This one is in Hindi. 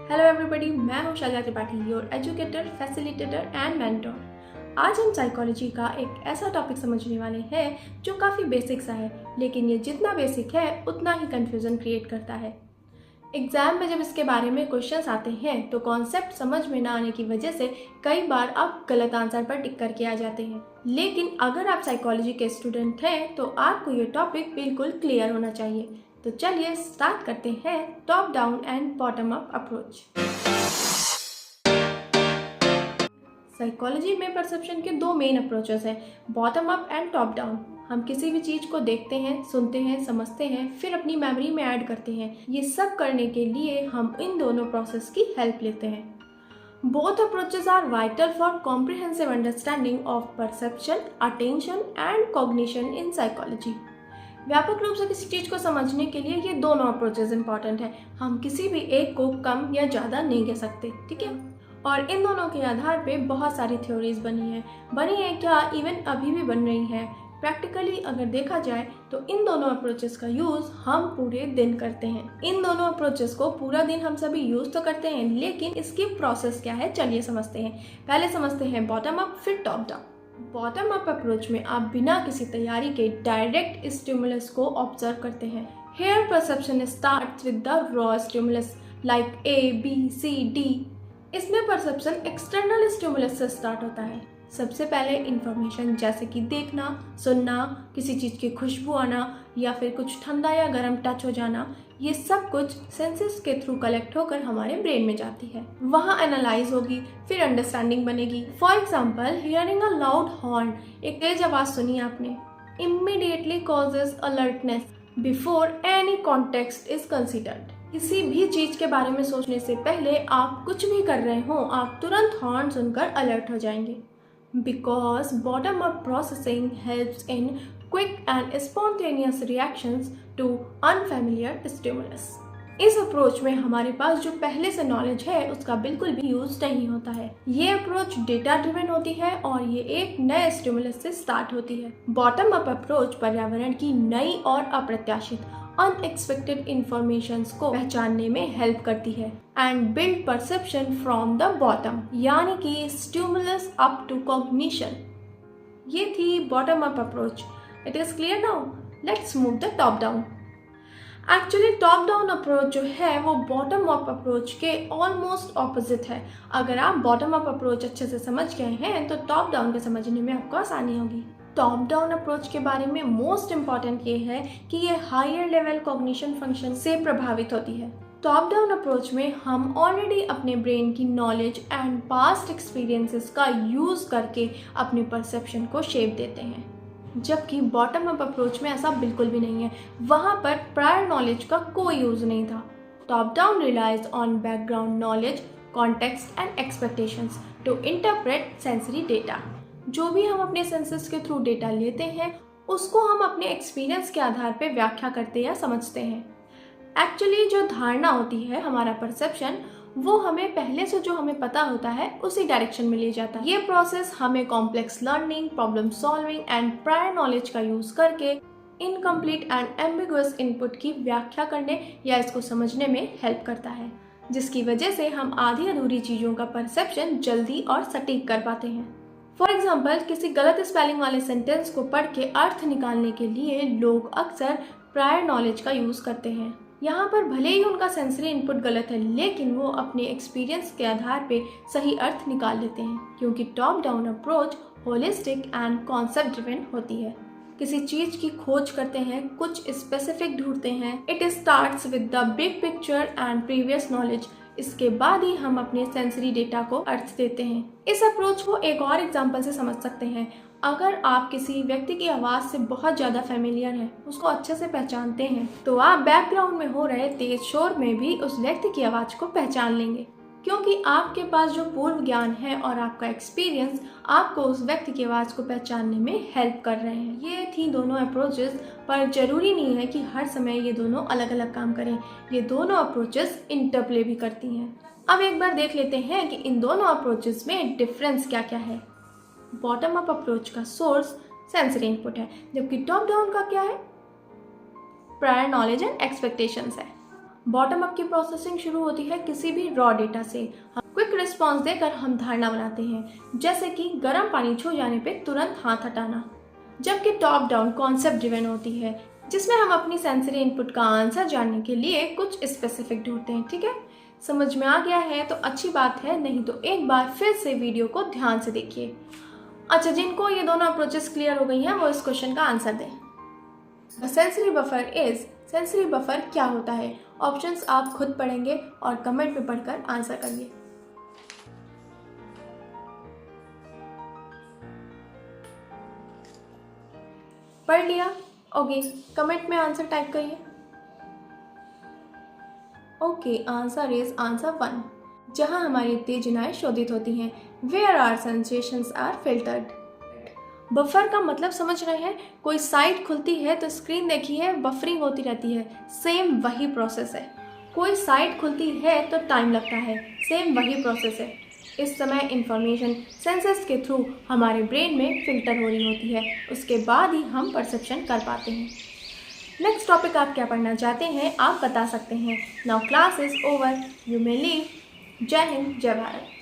हेलो एवरीबॉडी, मैं हूँ Shaliya Tripathi, your educator, facilitator and mentor. आज हम साइकोलॉजी का एक ऐसा टॉपिक समझने वाले हैं जो काफ़ी बेसिक सा है, लेकिन ये जितना बेसिक है उतना ही कंफ्यूजन क्रिएट करता है। एग्जाम में जब इसके बारे में क्वेश्चंस आते हैं तो कॉन्सेप्ट समझ में ना आने की वजह से कई बार आप गलत आंसर पर टिक करके आ जाते हैं। लेकिन अगर आप साइकोलॉजी के स्टूडेंट हैं तो आपको ये टॉपिक बिल्कुल क्लियर होना चाहिए। तो चलिए स्टार्ट करते हैं top down and bottom up approach. Psychology में परसेप्शन के दो मेन अप्रोचेस हैं, bottom up and top down. हम किसी भी चीज़ को देखते हैं, सुनते हैं, समझते हैं, फिर अपनी मेमोरी में ऐड करते हैं। ये सब करने के लिए हम इन दोनों प्रोसेस की हेल्प लेते हैं। Both approaches are vital for comprehensive understanding of perception, attention and cognition in psychology. व्यापक रूप से किसी चीज़ को समझने के लिए ये दोनों अप्रोचेस इंपॉर्टेंट है। हम किसी भी एक को कम या ज़्यादा नहीं कह सकते, ठीक है। और इन दोनों के आधार पे बहुत सारी थ्योरीज बनी है क्या, इवन अभी भी बन रही है। प्रैक्टिकली अगर देखा जाए तो इन दोनों अप्रोचेस का यूज़ हम पूरे दिन करते हैं। इन दोनों अप्रोचेस को पूरा दिन हम सभी यूज़ तो करते हैं, लेकिन इसकी प्रोसेस क्या है चलिए समझते हैं। पहले समझते हैं बॉटम अप, फिर top down. Bottom up approach में आप बिना किसी तैयारी के डायरेक्ट स्टिमुलस को ऑब्जर्व करते हैं। Here perception starts with the raw stimulus like A, B, C, D. इसमें परसेप्शन एक्सटर्नल स्टिमुलस से स्टार्ट होता है। सबसे पहले इंफॉर्मेशन जैसे कि देखना, सुनना, किसी चीज़ की खुशबू आना या फिर कुछ ठंडा या गर्म टच हो जाना, ये सब कुछ सेंसेस के थ्रू कलेक्ट होकर हमारे ब्रेन में जाती है। वहाँ एनालाइज होगी, फिर अंडरस्टैंडिंग बनेगी। For example, hearing a loud horn, एक तेज आवाज़ सुनी आपने, immediately causes alertness before any context is considered. किसी भी चीज़ के बारे में सोचने से पहले आप कुछ भी कर रहे हो, आप तुरंत हॉर्न सुनकर अलर्ट हो जाएंगे। Because bottom-up processing helps in quick and spontaneous reactions to unfamiliar stimulus. इस अप्रोच में हमारे पास जो पहले से नॉलेज है उसका बिल्कुल भी यूज नहीं होता है। ये अप्रोच डेटा ड्रिवन होती है और ये एक नए स्टिमुलस से स्टार्ट होती है। बॉटम अप अप्रोच पर्यावरण की नई और अप्रत्याशित अनएक्सपेक्टेड इंफॉर्मेशंस को पहचानने में हेल्प करती है and build perception from the bottom, यानी कि स्टिमुलस अप टू कॉग्निशन। ये थी bottom up approach. It is clear now, let's move the top down. Actually top down approach जो है वो बॉटम अप अप्रोच के ऑलमोस्ट ऑपोजिट है। अगर आप बॉटम अप अप्रोच अच्छे से समझ गए हैं तो टॉप डाउन के समझने में आपको आसानी होगी। टॉप डाउन अप्रोच के बारे में मोस्ट इम्पॉर्टेंट ये है कि ये हायर लेवल कॉग्निशन फंक्शन से प्रभावित होती है। टॉप डाउन अप्रोच में हम ऑलरेडी अपने ब्रेन की नॉलेज एंड पास्ट एक्सपीरियंसेस का यूज़ करके अपने परसेप्शन को शेप देते हैं, जबकि बॉटम अप अप्रोच में ऐसा बिल्कुल भी नहीं है। वहाँ पर प्रायर नॉलेज का कोई यूज़ नहीं था। Top down relies on background knowledge, context and expectations to interpret sensory data. जो भी हम अपने सेंसेस के थ्रू डेटा लेते हैं उसको हम अपने एक्सपीरियंस के आधार पर व्याख्या करते या समझते हैं। एक्चुअली जो धारणा होती है, हमारा परसेप्शन, वो हमें पहले से जो हमें पता होता है उसी डायरेक्शन में ले जाता है। ये प्रोसेस हमें complex learning, problem solving and prior knowledge का यूज करके इनकम्प्लीट एंड एम्बिगुअस इनपुट की व्याख्या करने या इसको समझने में हेल्प करता है, जिसकी वजह से हम आधी अधूरी चीज़ों का परसेप्शन जल्दी और सटीक कर पाते हैं। फॉर एग्जाम्पल, किसी गलत स्पेलिंग वाले सेंटेंस को पढ़ के अर्थ निकालने के लिए लोग अक्सर प्रायर नॉलेज का यूज़ करते हैं। यहाँ पर भले ही उनका सेंसरी इनपुट गलत है, लेकिन वो अपने एक्सपीरियंस के आधार पे सही अर्थ निकाल लेते हैं, क्योंकि top down approach holistic and concept driven होती है। किसी चीज़ की खोज करते हैं, कुछ स्पेसिफिक ढूंढते हैं। It starts with the big picture and previous knowledge. इसके बाद ही हम अपने सेंसरी डेटा को अर्थ देते हैं। इस अप्रोच को एक और एग्जांपल से समझ सकते हैं। अगर आप किसी व्यक्ति की आवाज़ से बहुत ज़्यादा फेमिलियर हैं, उसको अच्छे से पहचानते हैं, तो आप बैकग्राउंड में हो रहे तेज शोर में भी उस व्यक्ति की आवाज़ को पहचान लेंगे, क्योंकि आपके पास जो पूर्व ज्ञान है और आपका एक्सपीरियंस आपको उस व्यक्ति की आवाज़ को पहचानने में हेल्प कर रहे हैं। ये थी दोनों अप्रोचेस, पर ज़रूरी नहीं है कि हर समय ये दोनों अलग अलग काम करें। ये दोनों अप्रोचेस इंटरप्ले भी करती हैं। अब एक बार देख लेते हैं कि इन दोनों अप्रोचेस में डिफरेंस क्या क्या है। बॉटम अप अप्रोच का सोर्स सेंसरी इनपुट है, जबकि टॉप डाउन का क्या है, प्रायर नॉलेज एंड एक्सपेक्टेशंस है। बॉटम अप की प्रोसेसिंग शुरू होती है किसी भी रॉ डेटा से। क्विक रिस्पॉन्स देकर हम धारणा बनाते हैं, जैसे कि गर्म पानी छू जाने पे तुरंत हाथ हटाना। जबकि टॉप डाउन कॉन्सेप्ट ड्रिवन होती है, जिसमें हम अपनी सेंसरी इनपुट का आंसर जानने के लिए कुछ स्पेसिफिक ढूंढते हैं। ठीक है, समझ में आ गया है तो अच्छी बात है, नहीं तो एक बार फिर से वीडियो को ध्यान से देखिए। अच्छा, जिनको ये दोनों अप्रोचेस क्लियर हो गई हैं वो इस क्वेश्चन का आंसर दें। Sensory buffer is, sensory buffer क्या होता है? ऑप्शंस आप खुद पढ़ेंगे और कमेंट में पढ़कर आंसर करिए। पढ़ लिया? ओके, कमेंट में आंसर टाइप करिए। ओके, आंसर इज आंसर 1, जहां हमारी उत्तेजनाएं शोधित होती हैं। Where are sensations are filtered. Buffer का मतलब समझ रहे हैं? कोई साइट खुलती है तो स्क्रीन देखी है, बफरिंग होती रहती है, सेम वही प्रोसेस है। कोई साइट खुलती है तो टाइम लगता है, सेम वही प्रोसेस है। इस समय इंफॉर्मेशन सेंसर्स के थ्रू हमारे ब्रेन में फिल्टर हो रही होती है, उसके बाद ही हम परसेप्शन कर पाते हैं। नेक्स्ट टॉपिक आप क्या पढ़ना चाहते हैं आप बता सकते हैं। Now class is over, you may leave. जय हिंद, जय भारत।